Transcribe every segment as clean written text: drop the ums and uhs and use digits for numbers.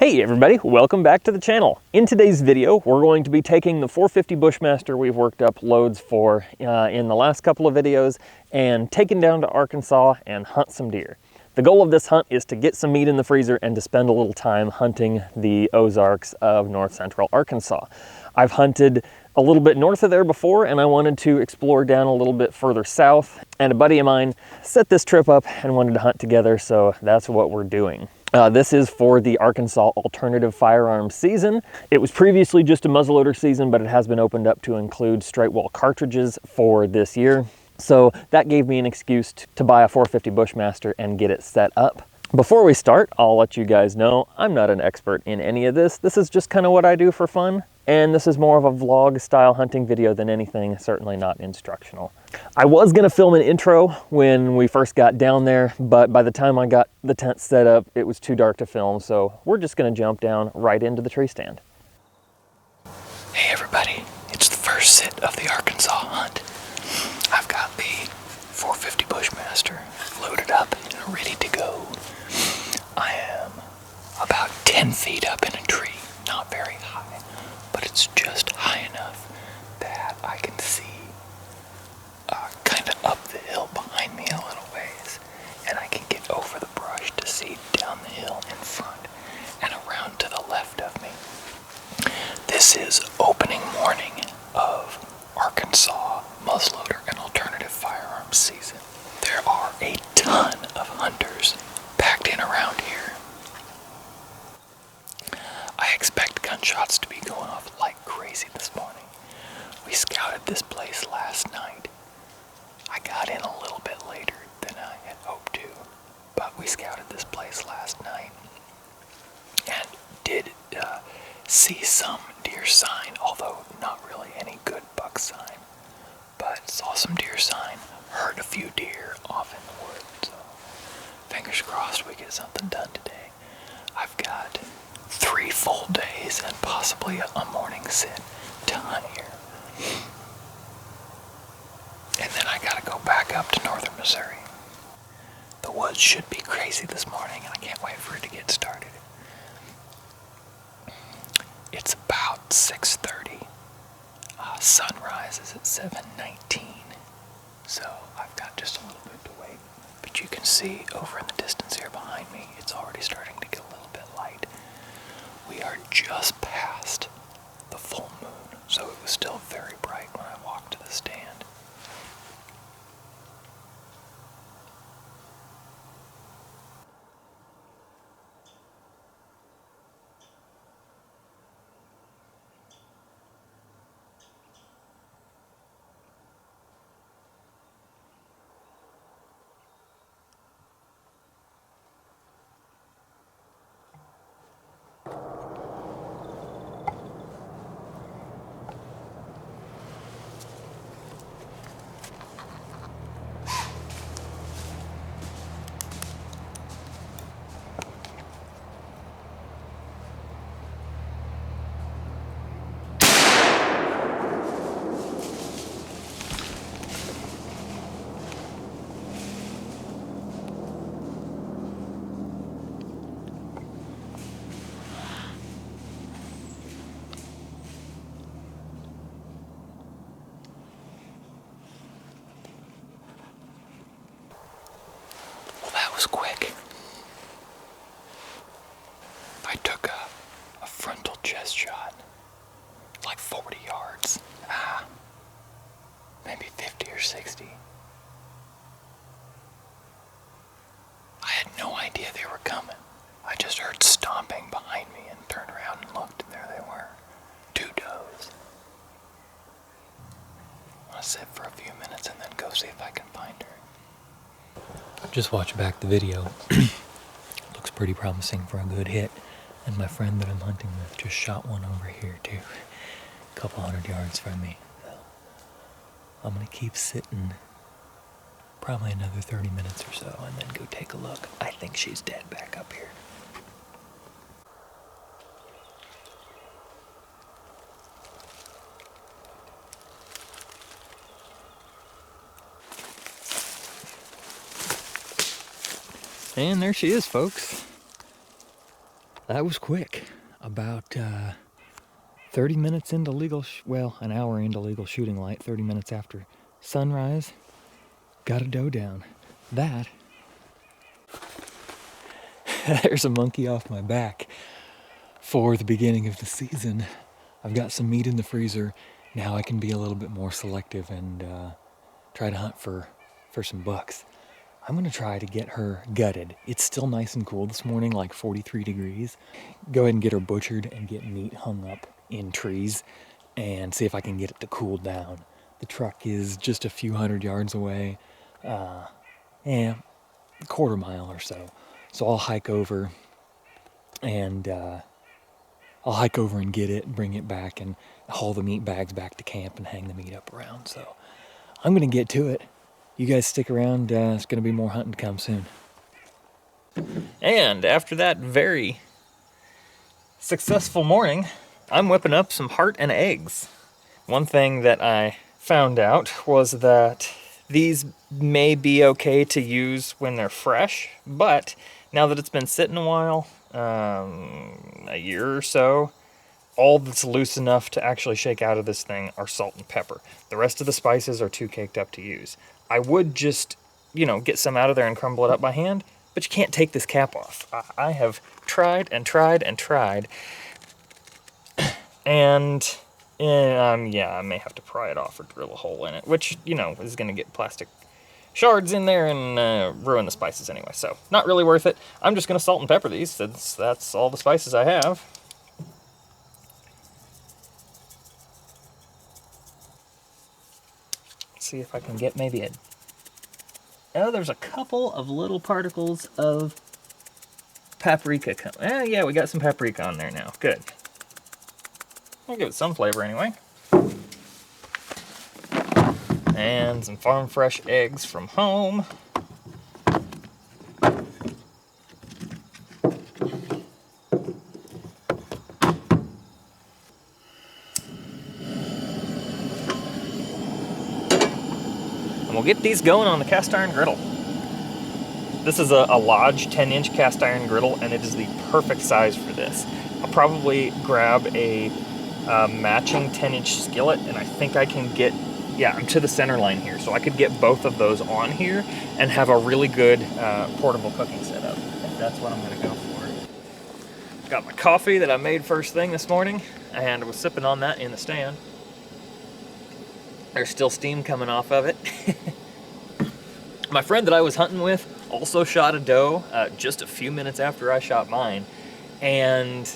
Hey everybody, welcome back to the channel. In today's video, we're going to be taking the 450 Bushmaster we've worked up loads for in the last couple of videos and taking down to Arkansas and hunt some deer. The goal of this hunt is to get some meat in the freezer and to spend a little time hunting the Ozarks of north central Arkansas. I've hunted a little bit north of there before and I wanted to explore down a little bit further south, and a buddy of mine set this trip up and wanted to hunt together, so that's what we're doing. This is for the Arkansas alternative firearms season. It was previously just a muzzleloader season, but it has been opened up to include straight wall cartridges for this year. So that gave me an excuse to buy a 450 Bushmaster and get it set up. Before we start, I'll let you guys know I'm not an expert in any of this. This is just kind of what I do for fun. And this is more of a vlog style hunting video than anything, certainly not instructional. I was gonna film an intro when we first got down there, but by the time I got the tent set up, it was too dark to film, so we're just gonna jump down right into the tree stand. Hey everybody, it's the first sit of the Arkansas hunt. I've got the 450 Bushmaster loaded up and ready to go. I am about 10 feet up in a tree, not very high, but it's just high enough that I can see kind of up the hill behind me a little ways, and I can get over the brush to see down the hill in front and around to the left of me. This is opening morning of Arkansas muzzleloader and alternative firearms season. There are a ton of hunters packed in around here. I expect gunshots to be going off like crazy this morning. We scouted this place last night. I got in a little bit later than I had hoped to, but we scouted this place last night and did see some deer sign, although not really any good buck sign, but saw some deer sign, heard a few deer off in the woods, so fingers crossed we get something done today. I've got 3 full days and possibly a morning sit to hunt here. And then I gotta go back up to northern Missouri. The woods should be crazy this morning and I can't wait for it to get started. It's about 6:30. Sunrise is at 7:19. So I've got just a little bit to wait. But you can see over in the distance here behind me, it's already starting to get a little bit light. We are just past the full moon, so it was still very bright when I walked to the stand. Was quick. I took a frontal chest shot, like 40 yards, maybe 50 or 60. I had no idea they were coming. I just heard stomping behind me and turned around and looked, and there they were, 2 does. I'll sit for a few minutes and then go see if I can find her. Just watch back the video. Looks pretty promising for a good hit. And my friend that I'm hunting with just shot one over here too. A couple 100 yards from me. So I'm gonna keep sitting probably another 30 minutes or so and then go take a look. I think she's dead back up here. And there she is, folks. That was quick. About 30 minutes into legal, well, an hour into legal shooting light, 30 minutes after sunrise, got a doe down. That, there's a monkey off my back. For the beginning of the season, I've got some meat in the freezer. Now I can be a little bit more selective and try to hunt for some bucks. I'm gonna try to get her gutted. It's still nice and cool this morning, like 43 degrees. Go ahead and get her butchered and get meat hung up in trees and see if I can get it to cool down. The truck is just a few hundred yards away, a quarter mile or so. So I'll hike over and get it, bring it back, and haul the meat bags back to camp and hang the meat up around. So I'm gonna get to it. You guys stick around, it's gonna be more hunting to come soon. And after that very successful morning, I'm whipping up some heart and eggs. One thing that I found out was that these may be okay to use when they're fresh, but now that it's been sitting a while, a year or so, all that's loose enough to actually shake out of this thing are salt and pepper. The rest of the spices are too caked up to use. I would just, get some out of there and crumble it up by hand, but you can't take this cap off. I have tried and tried and tried, and I may have to pry it off or drill a hole in it, which, is going to get plastic shards in there and ruin the spices anyway, so not really worth it. I'm just going to salt and pepper these since that's all the spices I have. See if I can get maybe there's a couple of little particles of paprika. Yeah, we got some paprika on there now. Good. I'll give it some flavor anyway. And some farm fresh eggs from home. And we'll get these going on the cast iron griddle. This is a Lodge 10-inch cast iron griddle, and it is the perfect size for this. I'll probably grab a matching 10-inch skillet, and I think I can get, I'm to the center line here, so I could get both of those on here and have a really good portable cooking setup. And that's what I'm going to go for. Got my coffee that I made first thing this morning, and I was sipping on that in the stand. There's still steam coming off of it. My friend that I was hunting with also shot a doe just a few minutes after I shot mine, and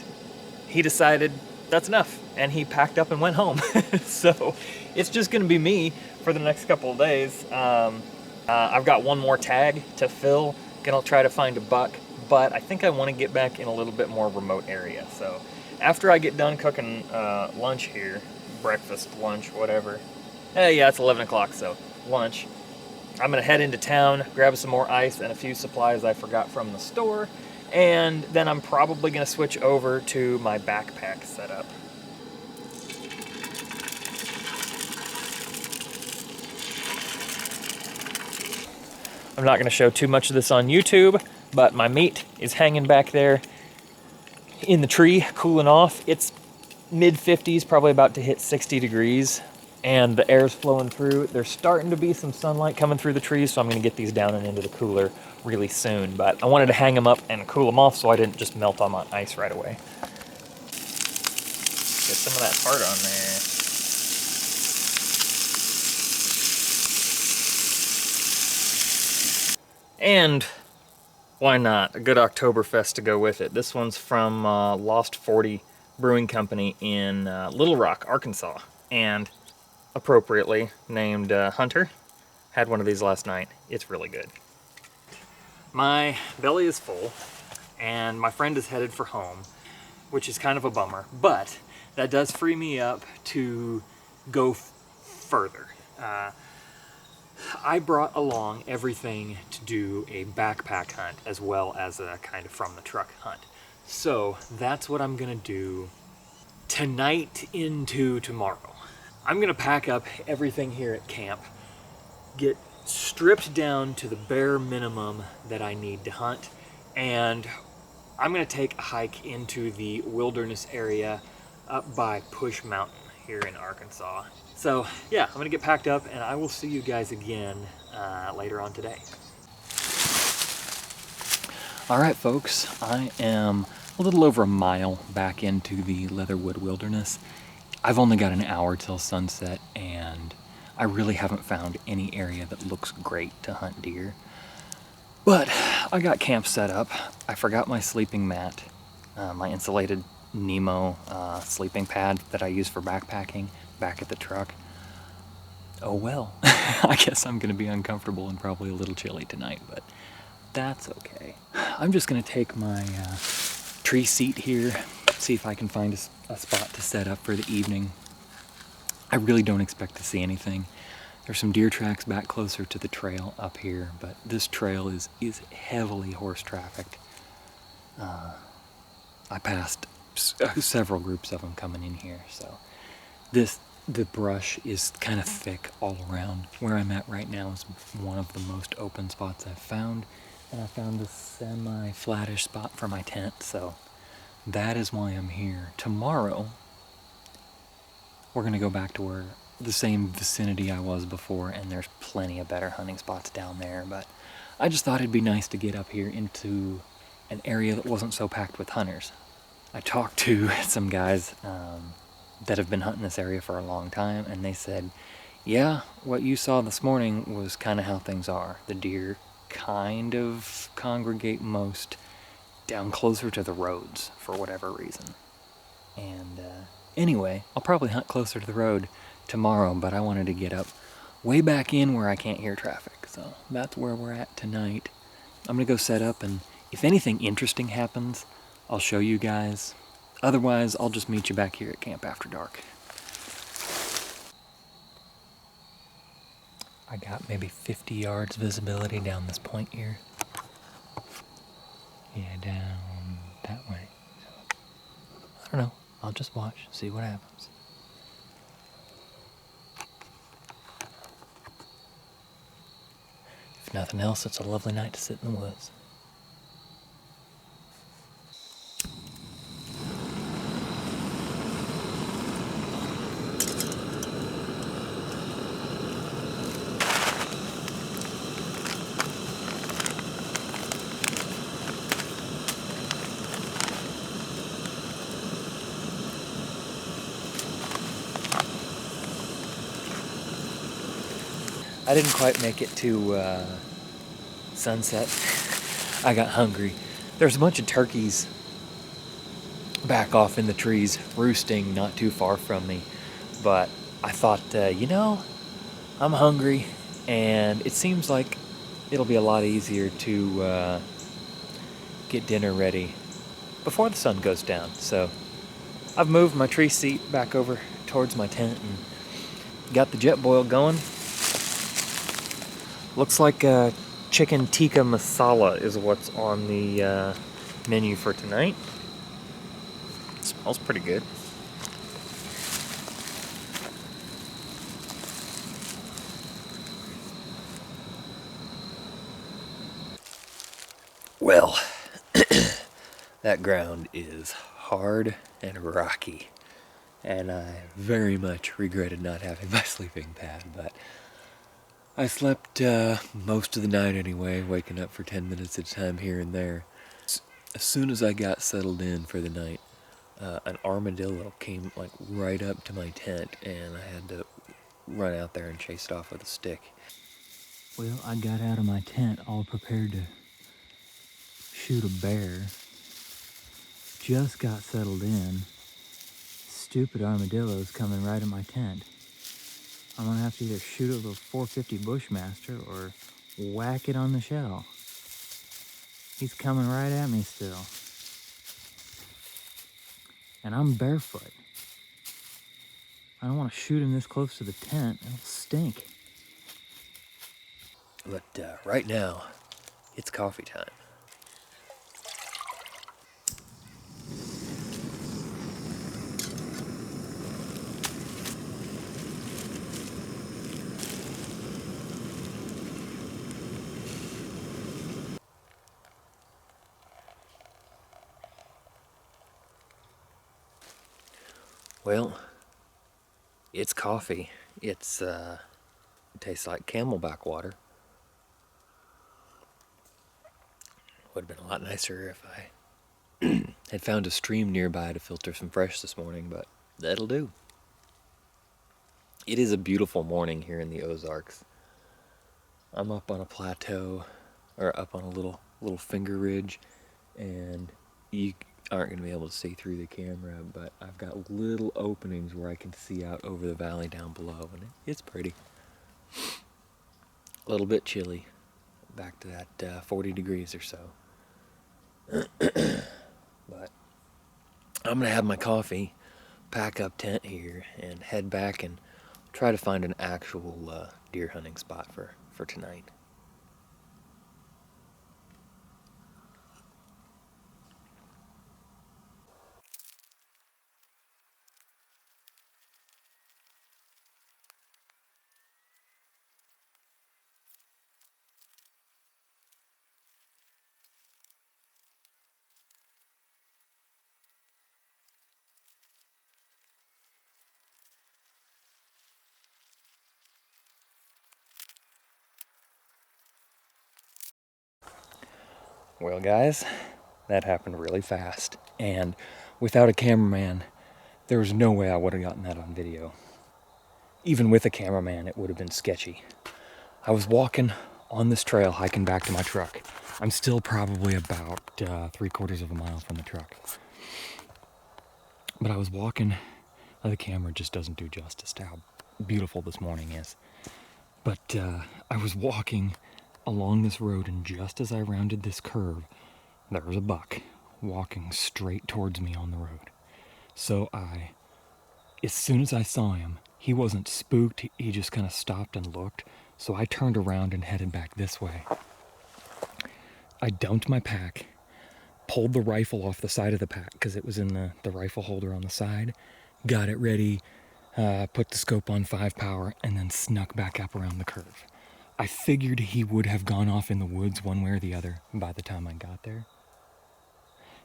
he decided that's enough, and he packed up and went home. So it's just going to be me for the next couple of days. I've got one more tag to fill. Gonna try to find a buck, but I think I want to get back in a little bit more remote area. So after I get done cooking lunch here, breakfast, lunch, whatever. Yeah, it's 11 o'clock, so lunch. I'm gonna head into town, grab some more ice and a few supplies I forgot from the store, and then I'm probably gonna switch over to my backpack setup. I'm not gonna show too much of this on YouTube, but my meat is hanging back there in the tree, cooling off. It's mid-50s, probably about to hit 60 degrees. And the air's flowing through. There's starting to be some sunlight coming through the trees, so I'm gonna get these down and into the cooler really soon. But I wanted to hang them up and cool them off so I didn't just melt on my ice right away. Get some of that heart on there. And why not? A good Oktoberfest to go with it. This one's from Lost 40 Brewing Company in Little Rock, Arkansas. And appropriately named Hunter. Had one of these last night. It's really good. My belly is full, and my friend is headed for home, which is kind of a bummer, but that does free me up to go further. I brought along everything to do a backpack hunt as well as a kind of from the truck hunt. So that's what I'm gonna do tonight into tomorrow. I'm gonna pack up everything here at camp, get stripped down to the bare minimum that I need to hunt, and I'm gonna take a hike into the wilderness area up by Push Mountain here in Arkansas. So yeah, I'm gonna get packed up and I will see you guys again later on today. All right, folks, I am a little over a mile back into the Leatherwood Wilderness. I've only got an hour till sunset, and I really haven't found any area that looks great to hunt deer. But I got camp set up. I forgot my sleeping mat, my insulated Nemo sleeping pad that I use for backpacking back at the truck. Oh well, I guess I'm gonna be uncomfortable and probably a little chilly tonight, but that's okay. I'm just gonna take my tree seat here, see if I can find a spot to set up for the evening. I really don't expect to see anything. There's some deer tracks back closer to the trail up here, but this trail is heavily horse trafficked. I passed several groups of them coming in here, so the brush is kind of thick all around. Where I'm at right now is one of the most open spots I've found, and I found a semi-flattish spot for my tent, so that is why I'm here. Tomorrow, we're gonna go back to where the same vicinity I was before, and there's plenty of better hunting spots down there, but I just thought it'd be nice to get up here into an area that wasn't so packed with hunters. I talked to some guys that have been hunting this area for a long time, and they said, yeah, what you saw this morning was kind of how things are. The deer kind of congregate most down closer to the roads for whatever reason. And anyway, I'll probably hunt closer to the road tomorrow, but I wanted to get up way back in where I can't hear traffic. So that's where we're at tonight. I'm gonna go set up, and if anything interesting happens, I'll show you guys. Otherwise, I'll just meet you back here at camp after dark. I got maybe 50 yards visibility down this point here. Yeah, down that way. So, I don't know. I'll just watch, see what happens. If nothing else, it's a lovely night to sit in the woods. I didn't quite make it to sunset. I got hungry. There's a bunch of turkeys back off in the trees roosting not too far from me, but I thought, you know, I'm hungry, and it seems like it'll be a lot easier to get dinner ready before the sun goes down. So I've moved my tree seat back over towards my tent and got the jet boil going. Looks like chicken tikka masala is what's on the menu for tonight. It smells pretty good. Well, that ground is hard and rocky, and I very much regretted not having my sleeping pad, but I slept most of the night anyway, waking up for 10 minutes at a time here and there. As soon as I got settled in for the night, an armadillo came like right up to my tent, and I had to run out there and chase it off with a stick. Well, I got out of my tent all prepared to shoot a bear. Just got settled in. Stupid armadillo's coming right at my tent. I'm gonna have to either shoot it with a 450 Bushmaster or whack it on the shell. He's coming right at me still. And I'm barefoot. I don't want to shoot him this close to the tent. It'll stink. But right now, it's coffee time. Well, it's coffee. It tastes like Camelback water. Would have been a lot nicer if I had found a stream nearby to filter some fresh this morning, but that'll do. It is a beautiful morning here in the Ozarks. I'm up on a plateau, or up on a little finger ridge, and you aren't going to be able to see through the camera, but I've got little openings where I can see out over the valley down below, and it's pretty. A little bit chilly, back to that 40 degrees or so. But I'm going to have my coffee, pack up tent here, and head back and try to find an actual deer hunting spot for tonight. Well, guys, that happened really fast, and without a cameraman, there was no way I would have gotten that on video. Even with a cameraman, it would have been sketchy. I was walking on this trail, hiking back to my truck. I'm still probably about 3/4 of a mile from the truck. But I was walking, the camera just doesn't do justice to how beautiful this morning is. But I was walking along this road, and just as I rounded this curve, there was a buck walking straight towards me on the road. So as soon as I saw him, he wasn't spooked, he just kind of stopped and looked. So I turned around and headed back this way. I dumped my pack, pulled the rifle off the side of the pack because it was in the rifle holder on the side, got it ready, put the scope on 5 power, and then snuck back up around the curve. I figured he would have gone off in the woods one way or the other by the time I got there.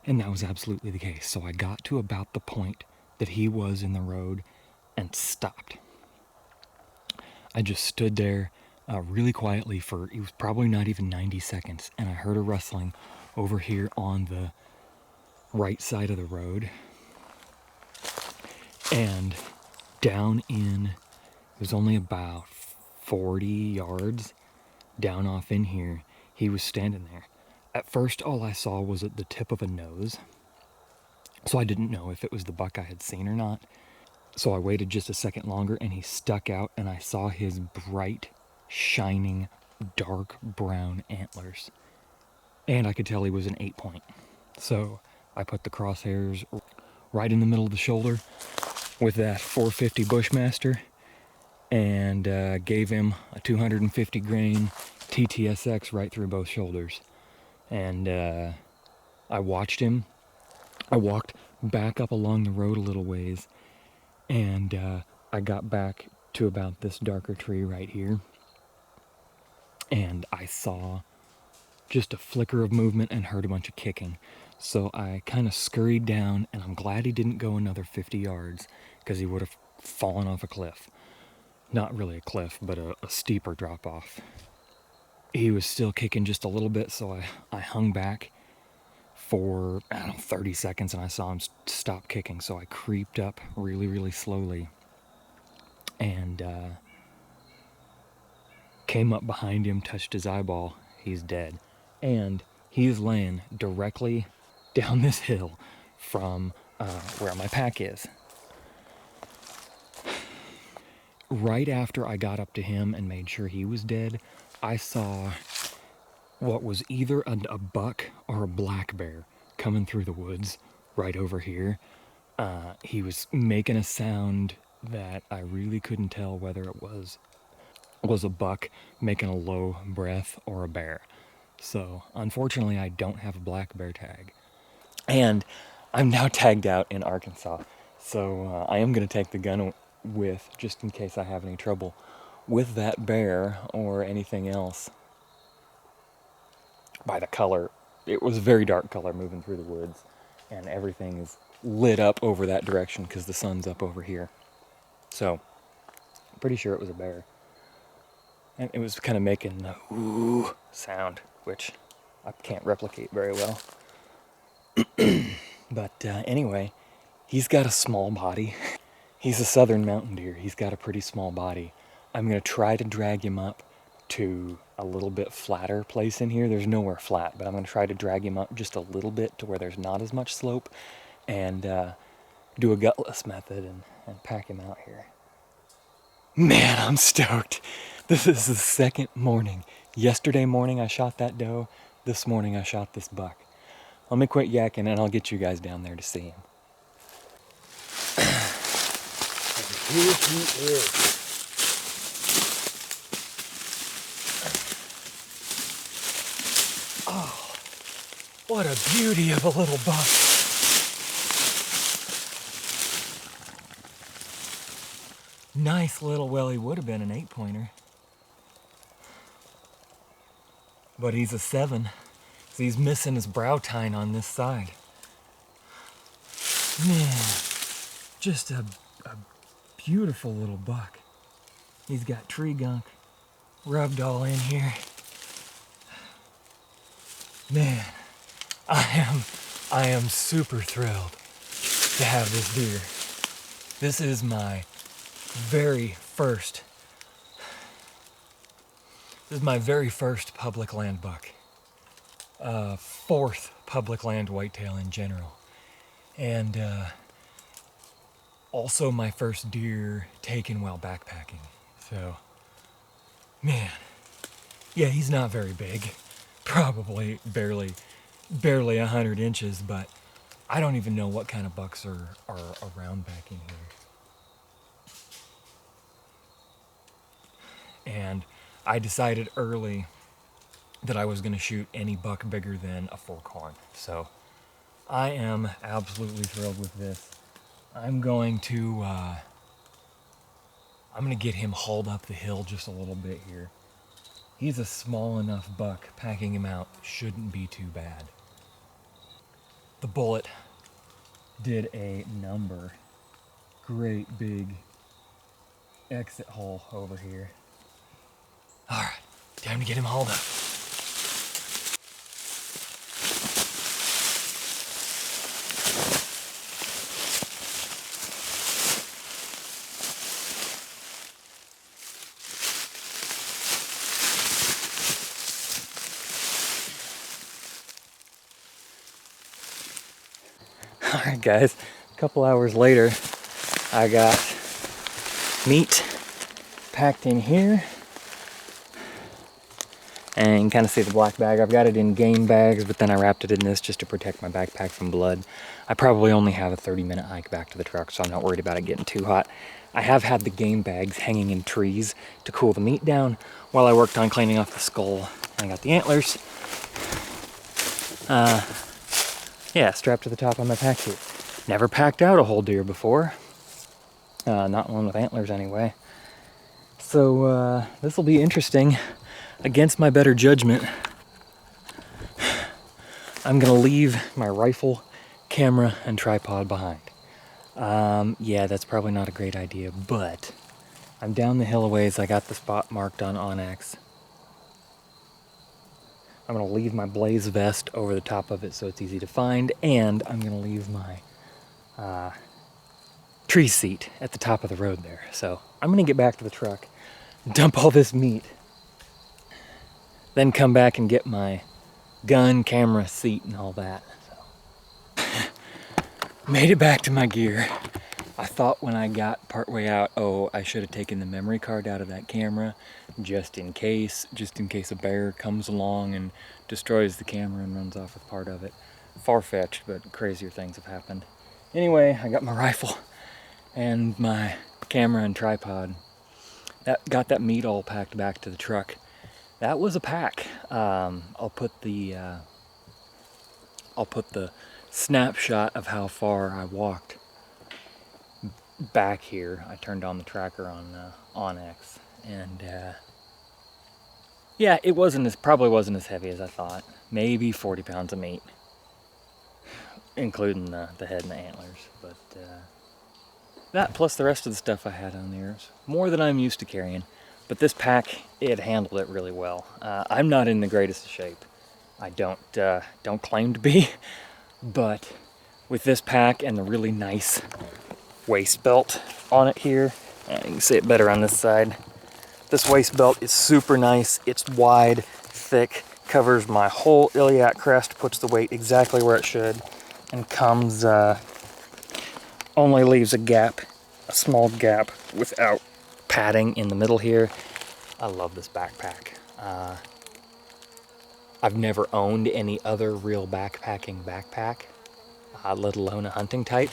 And that was absolutely the case. So I got to about the point that he was in the road and stopped. I just stood there really quietly for, it was probably not even 90 seconds, and I heard a rustling over here on the right side of the road. And down in, it was only about 40 yards down off in here, he was standing there. At first, all I saw was at the tip of a nose, so I didn't know if it was the buck I had seen or not. So I waited just a second longer, and he stuck out, and I saw his bright, shining, dark brown antlers. And I could tell he was an 8-point. So I put the crosshairs right in the middle of the shoulder with that 450 Bushmaster, and gave him a 250 grain TTSX right through both shoulders. And I watched him. I walked back up along the road a little ways, and I got back to about this darker tree right here, and I saw just a flicker of movement and heard a bunch of kicking. So I kind of scurried down, and I'm glad he didn't go another 50 yards because he would have fallen off a cliff. Not really a cliff, but a steeper drop off. He was still kicking just a little bit, so I hung back for, 30 seconds, and I saw him stop kicking. So I creeped up really, really slowly and came up behind him, touched his eyeball. He's dead. And he's laying directly down this hill from where my pack is. Right after I got up to him and made sure he was dead, I saw what was either a buck or a black bear coming through the woods right over here. He was making a sound that I really couldn't tell whether it was a buck making a low breath or a bear. So unfortunately, I don't have a black bear tag. And I'm now tagged out in Arkansas. So I am going to take the gun with, just in case I have any trouble with that bear or anything else. By the color, it was a very dark color moving through the woods, and everything is lit up over that direction because the sun's up over here. So I'm pretty sure it was a bear. And it was kind of making the ooh sound, which I can't replicate very well. But anyway, he's got a small body. He's a southern mountain deer. He's got a pretty small body. I'm gonna try to drag him up to a little bit flatter place in here. There's nowhere flat, but I'm gonna try to drag him up just a little bit to where there's not as much slope and do a gutless method and pack him out here. Man, I'm stoked. This is the second morning. Yesterday morning I shot that doe. This morning I shot this buck. Let me quit yakking and I'll get you guys down there to see him. And here he is. Oh, what a beauty of a little buck. Nice little, well, he would have been an 8-pointer. But he's a 7. So he's missing his brow tine on this side. Man, just a beautiful little buck. He's got tree gunk rubbed all in here. Man, I am super thrilled to have this deer. This is my very first public land buck. Fourth public land whitetail in general. And also my first deer taken while backpacking. So, man, yeah, he's not very big. Probably barely 100 inches, but I don't even know what kind of bucks are around back in here. And I decided early that I was going to shoot any buck bigger than a fork horn. So I am absolutely thrilled with this. I'm going to get him hauled up the hill just a little bit here. He's a small enough buck. Packing him out shouldn't be too bad. The bullet did a number. Great big exit hole over here. All right, time to get him hauled up. All right, guys, a couple hours later, I got meat packed in here. And you can kind of see the black bag. I've got it in game bags, but then I wrapped it in this just to protect my backpack from blood. I probably only have a 30-minute hike back to the truck, so I'm not worried about it getting too hot. I have had the game bags hanging in trees to cool the meat down while I worked on cleaning off the skull. I got the antlers. Yeah, strapped to the top of my pack heat. Never packed out a whole deer before. Not one with antlers anyway. So this will be interesting. Against my better judgment, I'm gonna leave my rifle, camera, and tripod behind. Yeah, that's probably not a great idea, but I'm down the hill a ways. I got the spot marked on Onyx. I'm gonna leave my blaze vest over the top of it so it's easy to find, and I'm gonna leave my tree seat at the top of the road there. So I'm gonna get back to the truck, dump all this meat, then come back and get my gun, camera, seat, and all that. So. Made it back to my gear. I thought when I got partway out, oh, I should have taken the memory card out of that camera just in case a bear comes along and destroys the camera and runs off with part of it. Far-fetched, but crazier things have happened. Anyway, I got my rifle and my camera and tripod. Got that meat all packed back to the truck. That was a pack. I'll put the snapshot of how far I walked back here. I turned on the tracker on Onyx, and yeah, probably wasn't as heavy as I thought. Maybe 40 pounds of meat. including the head and the antlers. But that plus the rest of the stuff I had on there is more than I'm used to carrying. But this pack, it handled it really well. I'm not in the greatest of shape. I don't claim to be, but with this pack and the really nice waist belt on it here, you can see it better on this side. This waist belt is super nice. It's wide, thick, covers my whole iliac crest, puts the weight exactly where it should, and comes, only leaves a gap, a small gap, without padding in the middle here. I love this backpack. I've never owned any other real backpacking backpack, let alone a hunting type.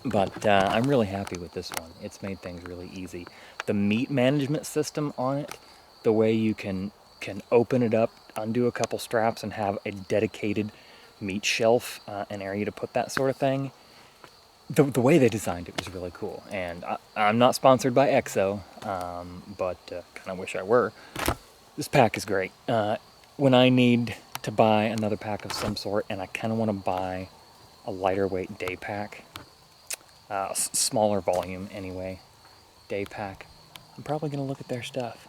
But I'm really happy with this one. It's made things really easy. The meat management system on it, the way you can open it up, undo a couple straps, and have a dedicated meat shelf, an area to put that sort of thing. The way they designed it was really cool. And I'm not sponsored by EXO, but kind of wish I were. This pack is great. When I need to buy another pack of some sort, and I kind of want to buy a lighter weight day pack, smaller volume anyway, day pack, I'm probably going to look at their stuff.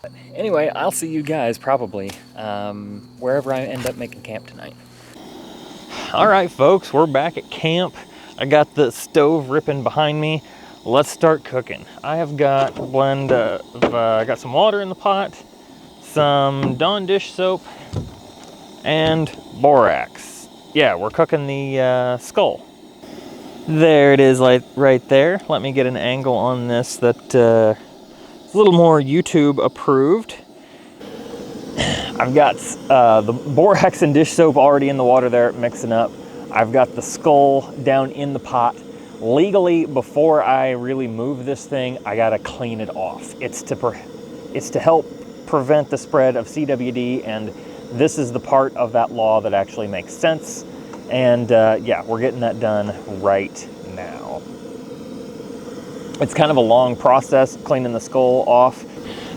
But anyway, I'll see you guys probably wherever I end up making camp tonight. All right, folks, we're back at camp. I got the stove ripping behind me. Let's start cooking. I have got a blend of, I got some water in the pot, some Dawn dish soap, and borax. Yeah, we're cooking the skull. There it is, like right there. Let me get an angle on this that is a little more YouTube approved. I've got the borax and dish soap already in the water there, mixing up. I've got the skull down in the pot. Legally, before I really move this thing, I gotta clean it off. It's to help prevent the spread of CWD, and this is the part of that law that actually makes sense. And yeah, we're getting that done right now. It's kind of a long process cleaning the skull off.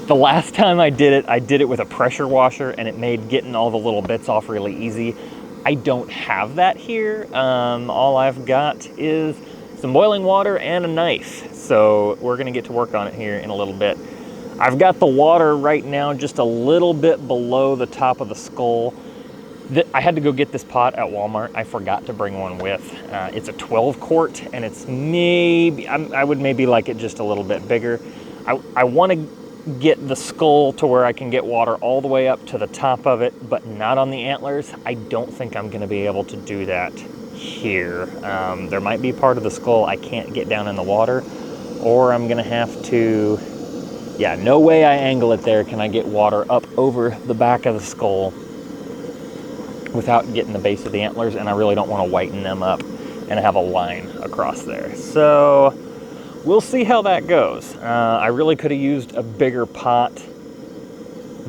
The last time I did it with a pressure washer, and it made getting all the little bits off really easy. I don't have that here. All I've got is some boiling water and a knife. So we're gonna get to work on it here in a little bit. I've got the water right now just a little bit below the top of the skull. I had to go get this pot at Walmart. I forgot to bring one with. It's a 12 quart, and it's maybe, I would maybe like it just a little bit bigger. I want to get the skull to where I can get water all the way up to the top of it, but not on the antlers. I don't think I'm going to be able to do that here. There might be part of the skull I can't get down in the water, or I'm going to have to, yeah, no way I angle it there can I get water up over the back of the skull without getting the base of the antlers, and I really don't want to whiten them up and have a line across there. So we'll see how that goes. I really could have used a bigger pot,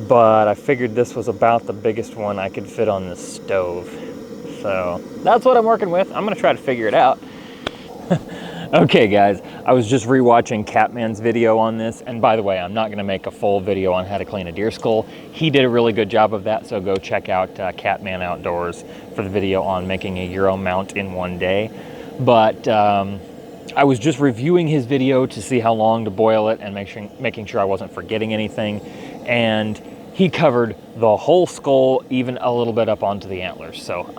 but I figured this was about the biggest one I could fit on this stove. So that's what I'm working with. I'm gonna try to figure it out. Okay guys, I was just rewatching Catman's video on this, and by the way, I'm not gonna make a full video on how to clean a deer skull. He did a really good job of that, so go check out Catman Outdoors for the video on making a Euro mount in one day. But I was just reviewing his video to see how long to boil it and making sure I wasn't forgetting anything, and he covered the whole skull, even a little bit up onto the antlers. So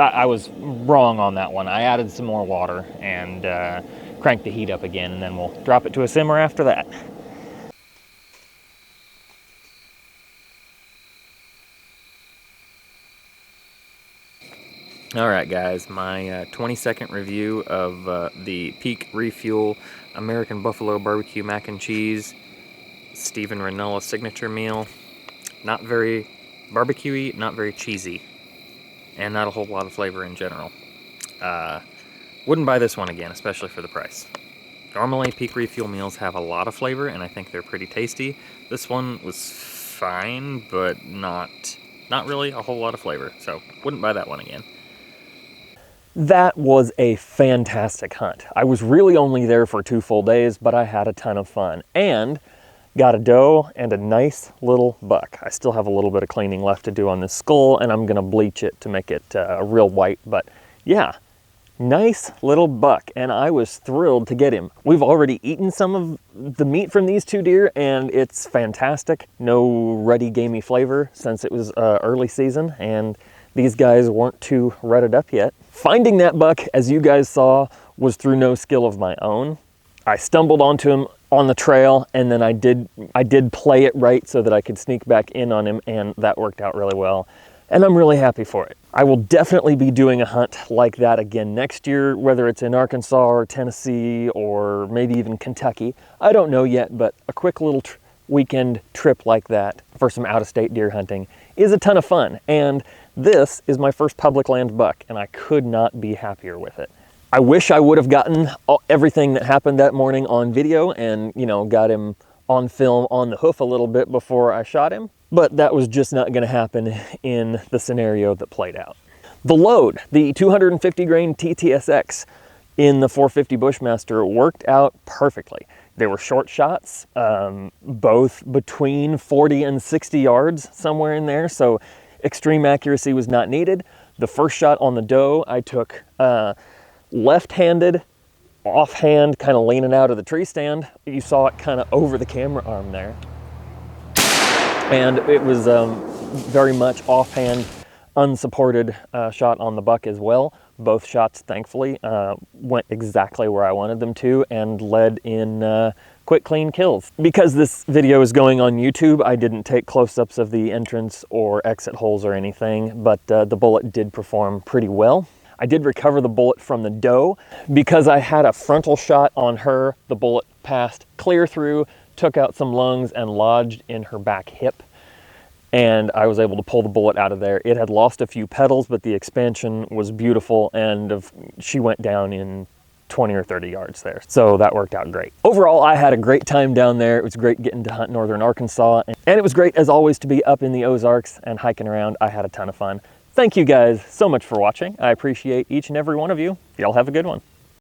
I was wrong on that one. I added some more water and cranked the heat up again, and then we'll drop it to a simmer after that. All right, guys, my 20-second review of the Peak Refuel American Buffalo Barbecue Mac and Cheese Stephen Ranella signature meal. Not very barbecue-y, not very cheesy, and not a whole lot of flavor in general. Wouldn't buy this one again, especially for the price. Normally, Peak Refuel meals have a lot of flavor, and I think they're pretty tasty. This one was fine, but not really a whole lot of flavor, so wouldn't buy that one again. That was a fantastic hunt. I was really only there for 2 full days, but I had a ton of fun. And Got a doe and a nice little buck. I still have a little bit of cleaning left to do on this skull, and I'm gonna bleach it to make it a real white, but yeah, nice little buck, and I was thrilled to get him. We've already eaten some of the meat from these two deer, and it's fantastic. No ruddy, gamey flavor since it was early season, and these guys weren't too rutted up yet. Finding that buck, as you guys saw, was through no skill of my own. I stumbled onto him on the trail, and then I did play it right so that I could sneak back in on him, and that worked out really well. And I'm really happy for it. I will definitely be doing a hunt like that again next year, whether it's in Arkansas or Tennessee or maybe even Kentucky. I don't know yet, but a quick little weekend trip like that for some out-of-state deer hunting is a ton of fun. And this is my first public land buck, and I could not be happier with it. I wish I would have gotten everything that happened that morning on video and, you know, got him on film on the hoof a little bit before I shot him, but that was just not going to happen in the scenario that played out. The load, the 250 grain TTSX in the 450 Bushmaster, worked out perfectly. They were short shots, both between 40 and 60 yards, somewhere in there, so extreme accuracy was not needed. The first shot on the doe, I took left-handed, offhand, kind of leaning out of the tree stand. You saw it kind of over the camera arm there. And it was very much offhand, unsupported shot on the buck as well. Both shots, thankfully, went exactly where I wanted them to and led in quick, clean kills. Because this video is going on YouTube, I didn't take close-ups of the entrance or exit holes or anything, but the bullet did perform pretty well. I did recover the bullet from the doe. Because I had a frontal shot on her, the bullet passed clear through, took out some lungs, and lodged in her back hip. And I was able to pull the bullet out of there. It had lost a few petals, but the expansion was beautiful, and she went down in 20 or 30 yards there. So that worked out great. Overall, I had a great time down there. It was great getting to hunt northern Arkansas, and it was great, as always, to be up in the Ozarks and hiking around. I had a ton of fun. Thank you guys so much for watching. I appreciate each and every one of you. Y'all have a good one.